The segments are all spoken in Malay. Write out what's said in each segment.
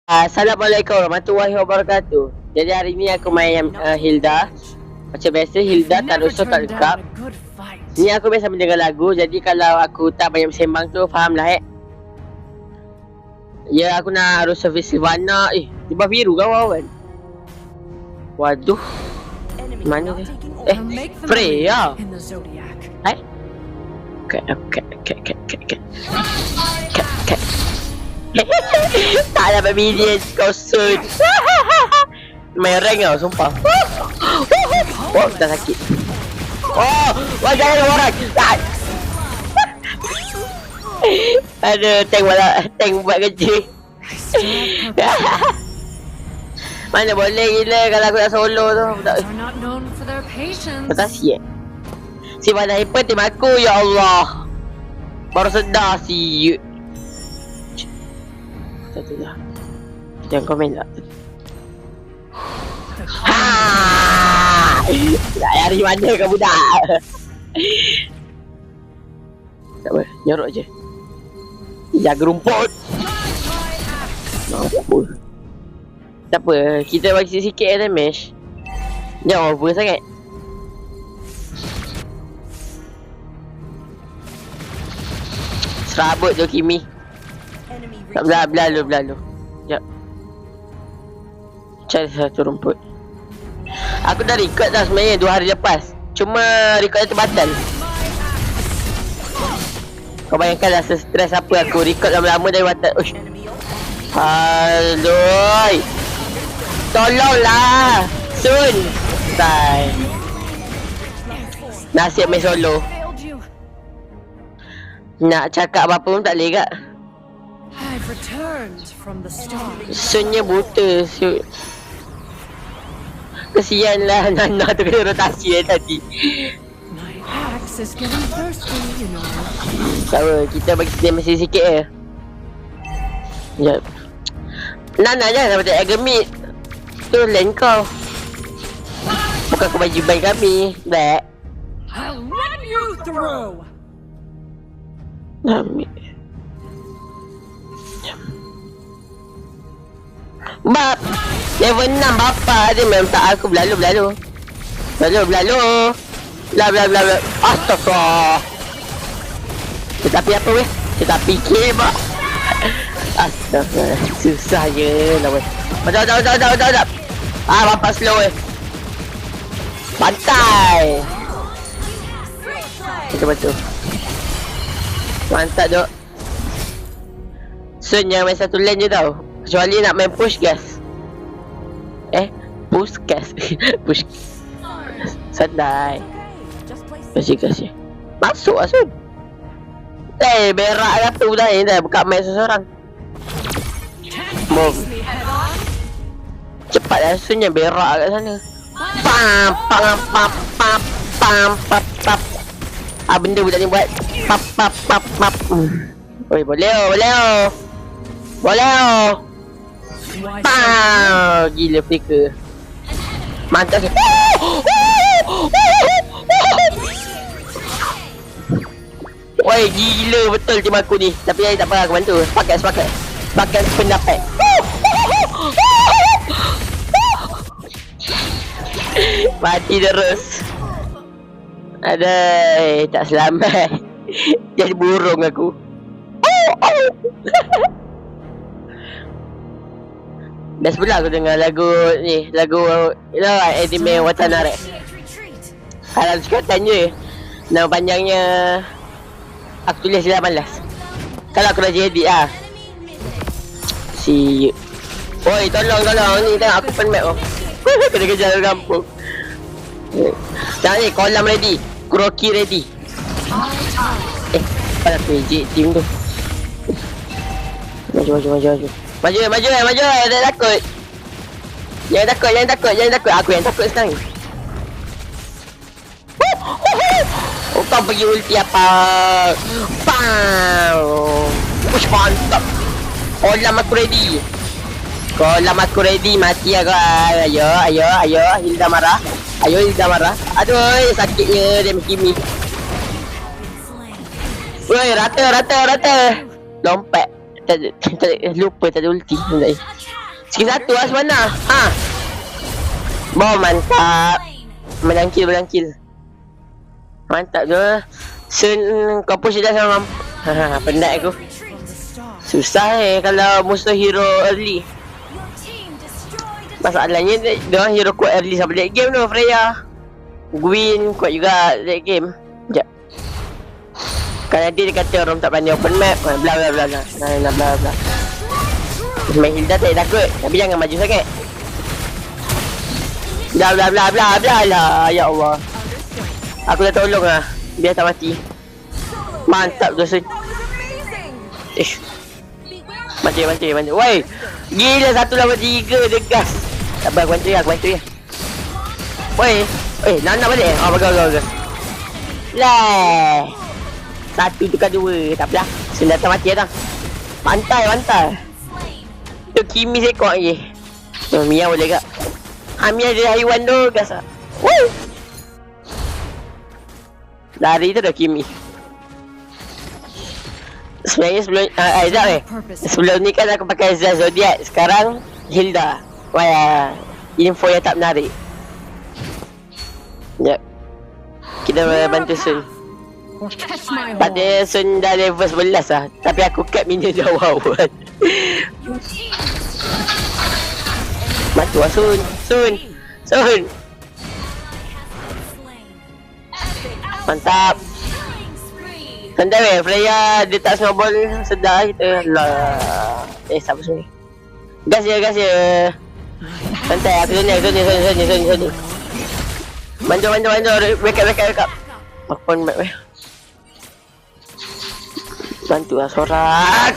Assalamualaikum warahmatullahi wabarakatuh. Jadi hari ni aku main Hilda. Macam biasa Hilda tak rusuh tak lekap. Ni aku biasa mendengar lagu. Jadi kalau aku tak banyak bersembang tu faham lah Ya aku nak rusuh Sylvana. Tiba biru kawan. Waduh. Mana dia? Freya. Okay. Tak dapat minion kau sun. Main rank tau sumpah. Oh dah sakit. Oh wajah ada orang. Aduh tank buat kerja. Mana boleh gila kalau aku nak solo tu. Tak siap. Si mana hyper tim aku ya Allah. Baru sedar si satu dah. Jangan komen tak. Nak lari mana kau budak? Tak apa, nyorok je. Jaga rumput. Tak apa, kita bagi sikit damage. Jangan over sangat. Serabut tu Kimi. Tak berlalu. Sekejap. Cari satu rumput. Aku dah record dah sebenarnya 2 hari lepas. Cuma record dah terbatal. Kau bayangkan rasa stres apa aku record lama-lama dari batal. Uish. Aduh. Tolonglah. Sun. Bye. Nasib main solo. Nak cakap apa pun tak boleh kak. Sunnya buta. Kesian lah Nana tu kena rotasi tadi. Tak apa, kita bagi dia masih sikit je. Sekejap. Nana jangan dapat agamit. Tu lane kau. Bukan kewajiban kami. Black. Ambil. Bap level 6 bapa dia memang tak aku berlalu. Bla. Astaga. Tetapi apa weh? Tetapi kebab. Astaga. Susah je lah weh. Macam. Bapa slow weh. Pantai. Betul. Mantap dok. Sun jangan main satu lane je tau. Kecuali nak main push gas. Push gas. Push. Santai. Kasih. Masuk lah Sun. Berak ke tu dah ni dah. Buka main seseorang. Move. Cepat lah Sun yang berak kat sana. Pam. Benda budak ni buat. Pap. Oi boleh. Pow! Gila flicker. Mantap ke? Woi gila betul tim aku ni. Tapi tak apa aku bantu. Sepakat pendapat. Mati terus. Aduh, tak selamat. Jadi burung aku. Best pula aku dengar lagu ni. Lagu anime Watanare. Kalau cakap tanya nama panjangnya aku tulis 18. Kalau aku dah jadi Si oi tolong ni tengok aku pen map kena kejar dari kampung. Jangan ni kolam ready. Kuroki ready. Pada pejik tim tu. Maju, jangan takut. Jangan takut. Aku yang takut sekarang. Kau pergi ulti apa? Pow. Push mantap. Kolam aku ready. Mati aku. Ayo. Hilda marah. Aduh, sakitnya dia Kimi. Woi, rata. Lompat. Lupa tak ada ulti. Skill 1 lah sebenarnya. Ha. Bom mantap. Menang kill. Mantap tu. Sun kau push dah sama. Penat aku. Susah kalau musuh hero early. Masalahnya dia hero kuat early sampai late game tu. Freya, Gwyn kuat juga late game. Sekejap. Kan nanti dia kata orang tak berani open map. Bla bla bla bla. Nah bla bla. Main Hilda tak takut. Tapi jangan maju sangat. Bla bla bla bla bla lah. Ya Allah. Aku dah tolong lah. Biar tak mati. Mantap tu Sun. Bantu. Woi. Gila 1 lawan 3 dia gas. Tak apa, aku bantu ya. Woi. Nak balik. Oh, bagus. Lah. 1 tukar 2. Tak apalah. Sudah tak mati dah. Pantai. Tu Kimi sekok lagi. Tu Mia boleh tak? Mia dia haiwan tu gas ah. Woi. Lari tu dah Kimi. Sebenarnya sebelum ni kan aku pakai Zodiac. Sekarang Hilda. Wah, info yang tak menarik. Sekejap. Kita bantu Sun. Pada Sun dah level 11 lah. Tapi aku cap minion dah awal. Bantu lah Sun. Mantap. Santai Freya dia tak snowball sedar kita lah. Siapa sini? Gas ya. Santai aku ni. Bantu. Wake up. Open map Bantulah Sorak.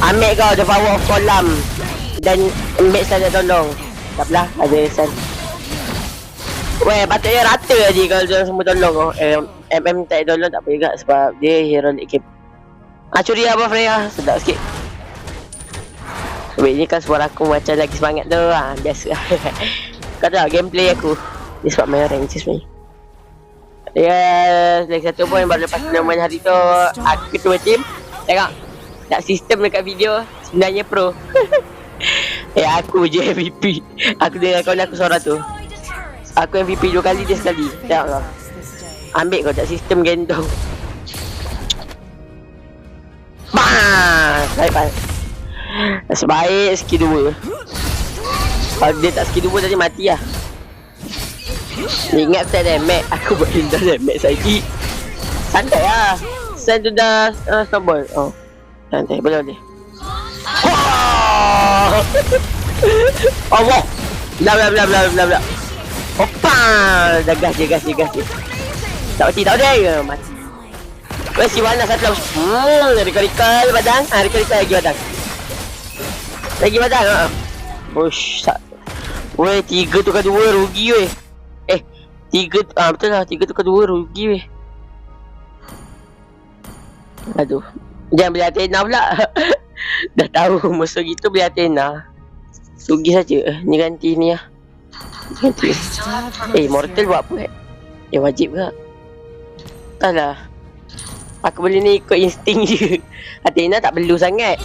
Ambil kau the power of kolam. Dan ambil saya tolong. Tak apalah, ada San. Weh, patutnya rata je kalau dia semua tolong kau. MM tak tolong tak apa juga sebab dia hero late game. Curi apa Freya? Sedap sikit. Weh, ni kan suara aku macam lagi semangat tu. Biasa. Kau tahu gameplay aku. Dia sebab main rank je sebenarnya. Lagi satu pun baru lepas pengalaman hari tu aku ketua team. Tengok. Tak sistem dekat video. Sebenarnya pro. Aku je MVP. Aku dengan kawan aku seorang tu. Aku MVP 2 kali, dia sekali. Tengoklah. Ambil kau tak sistem gendong. Bang! Baik. Sebaik skill 2. Kalau dia tak skill 2 tadi mati lah. Ingat saya damage. Aku boleh dah damage lagi. Santai lah. Saya tu dah snowball. Oh. Santai. Boleh. Allah. Bla. Opa! Dah gas je. Tak mati ke? Mati. Weh, si Wana satu recall badang. Recall lagi badang. Bush. Weh, 3 tukar 2 rugi weh. 3 betul lah. 3 tukar 2 rugi weh. Aduh. Jangan beli Athena pula. Dah tahu musuh gitu beli Athena. Rugi saja. Ni ganti ni lah. Mortal buat apa wajib ke? Tak lah. Aku boleh ni ikut insting je. Athena tak perlu sangat.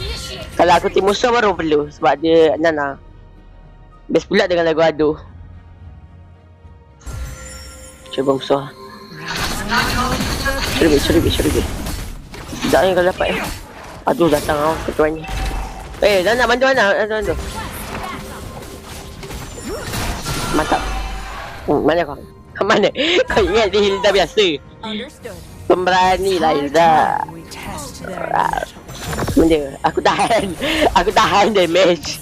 Kalau aku tim musuh baru perlu. Sebab dia Nana. Best pula dengan lagu Ado. Cuba musuh. Curi. Tak ni kalau dapat Aduh datang ketuanya. Nana bantu. Mantap. Mana kau? Mana? Kau ingat dia Hilda biasa? Pemberani lah Hilda. Benda. Aku tahan damage.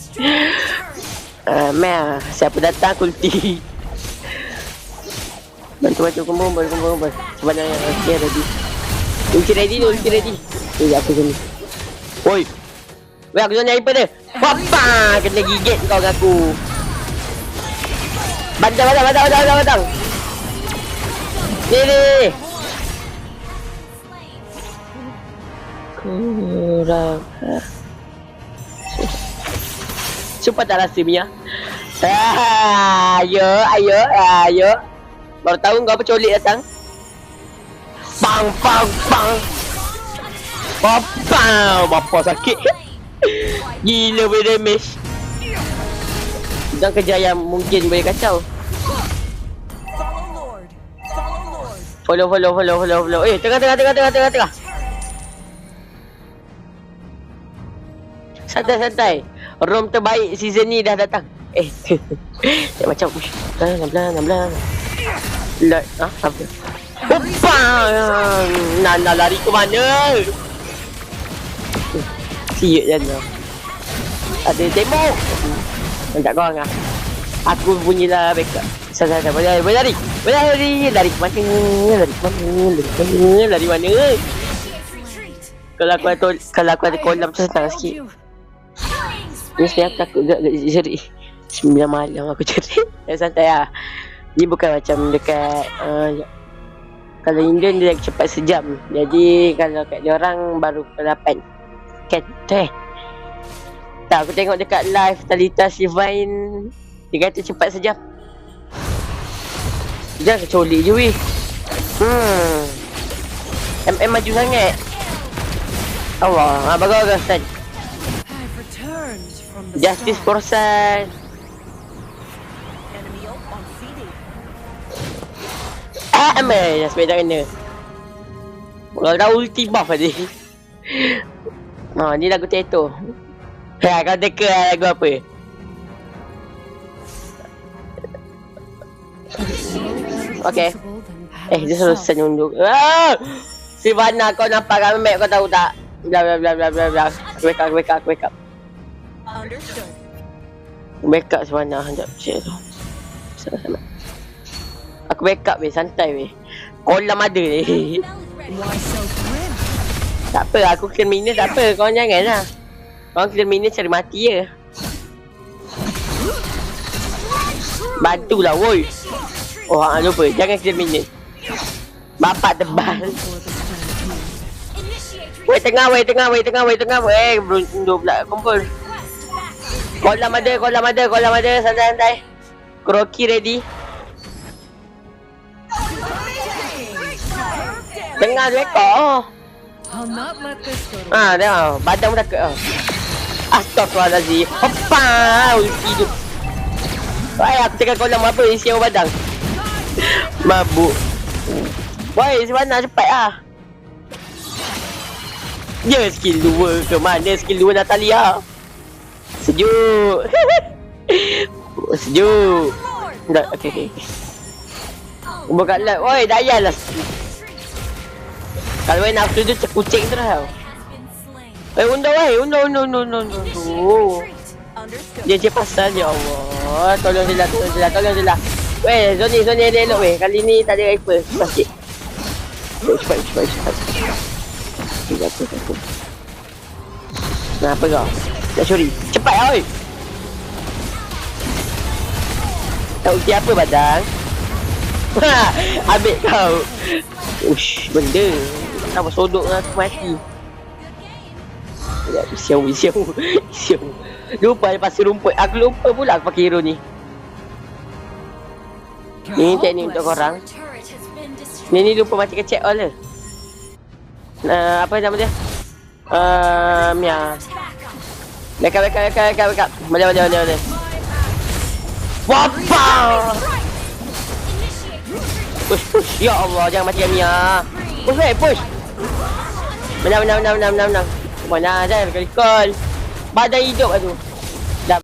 Mel, siapa datang kulti? Bantu kumpul. Sebenarnya okay ready. Ulti ready. Aku sini. Woi. Weh, aku nak hyper dia. Papa, kena gigit kau dengan aku. Batang. Ni. Kurang. Sumpah tak rasa Mia. Ayo. Baru tahu kau apa colik datang. Bang. Bapa sakit. Gila boleh damage. Dan kejayaan mungkin boleh kacau. Follow. Tengah. Santai. Rom terbaik season ni dah datang. Tak macam 16. Apa? Nana lari ke mana? Siut je tu. Ada tembok. Tak korang lah. Aku bunyilah backup. Santai. Boleh lari. Lari ke mana? Lari mana? Kalau aku ada kolam tu senang sikit. Ni sebenarnya aku takut agak jerit. 9 malam aku jerit. Santai lah. Ni bukan macam dekat kalau Indian dia cepat sejam. Jadi kalau kat diorang baru pukul 8. Kan? Tak, aku tengok dekat live Talita Sivine. Dia kata cepat sejam. Jangan kecolik je weh. MM maju sangat. Allah, bagus San. Justice Corsan. Amen, sepeda kena. Kalau dah ulti buff tadi. Ni lagu Teto. Kau teka lagu apa? Okay. Dia selalu senyunduk. Sivana, kau nampak kan map, kau tahu tak? Bla. Wake up. Backup Sivana. Sekejap, share tu. Sama. Aku backup weh, santai weh. Kolam ada ni. Tak apa, aku kill minus tak apa. Korang jangan lah. Korang kill minus cari mati je. Bantulah woi. Lupa, jangan kill minus. Bapak tebal. Weh, tengah. Belum tunduk pula kumpul. Kolam ada. Santai. Kroki ready. Tengah rekod. Tengok. Badan pun takut. Astagfirullahaladzim. Ulti tu. Aku tengah kolam apa isi awak badan. Mabuk. Woi, Sivana cepat lah. Dia skill 2 ke mana? Skill 2 Natalia. Sejuk. Okay. Buka live. Woi, Dayan lah. Kalau nak tu kucing terus tau. Undur. Dia je pasal, ya Allah. Tolong dia lah. Weh, Zoni elok weh. Kali ni tak ada rifle. Cepat. Apa kau? Nak curi. Cepat lah weh. Tak ulti apa badang? Ambil kau. Ush, benda. Tak bersodok dengan aku mati. Siau. Lupa lepas rumput. Aku lupa pula aku pakai hero ni. Ni teknik untuk korang. Ni lupa mati kecek all lah. Apa nama dia? Mia. Backup. Boleh. Wapa! Push. Ya Allah, jangan mati Mia. Push. Menang. Mana ada kali call. Badan hidup tu.